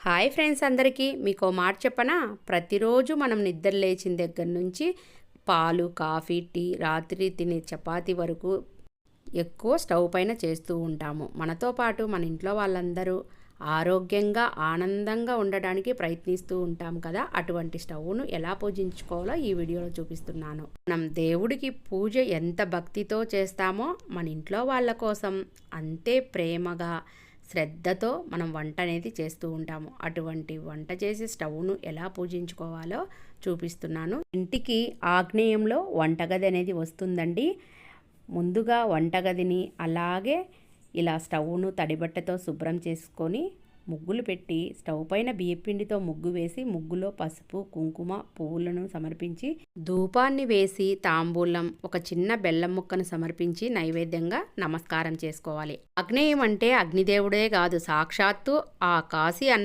Hi friends, అందరికీ మీకో మాట చెప్పనా. ప్రతిరోజు మనం నిద్ర లేచిన దగ్గర నుంచి పాలు, కాఫీ, టీ, రాత్రి తినే చపాతీ వరకు ఎక్కువ స్టవ్ పైన చేస్తూ ఉంటాము. మనతో పాటు మన ఇంట్లో వాళ్ళందరూ ఆరోగ్యంగా ఆనందంగా ఉండడానికి ప్రయత్నిస్తూ ఉంటాం కదా. అటువంటి స్టవ్ను ఎలా పూజించుకోవాలో ఈ వీడియోలో చూపిస్తున్నాను. మనం దేవుడికి పూజ ఎంత భక్తితో చేస్తామో మన ఇంట్లో వాళ్ళ కోసం అంతే ప్రేమగా శ్రద్ధతో మనం వంట అనేది చేస్తూ ఉంటాము. అటువంటి వంట చేసే స్టవ్ను ఎలా పూజించుకోవాలో చూపిస్తున్నాను. ఇంటికి ఆగ్నేయంలో వంటగది అనేది వస్తుందండి. ముందుగా వంటగదిని అలాగే ఇలా స్టవ్ను తడిబట్టతో శుభ్రం చేసుకొని ముగ్గులు పెట్టి స్టవ్ పైన బియ్యపిండితో ముగ్గు వేసి ముగ్గులో పసుపు, కుంకుమ, పువ్వులను సమర్పించి ధూపాన్ని వేసి తాంబూలం, ఒక చిన్న బెల్లం ముక్కను సమర్పించి నైవేద్యంగా నమస్కారం చేసుకోవాలి. ఆగ్నేయం అంటే అగ్నిదేవుడే కాదు, సాక్షాత్తు ఆ కాశీ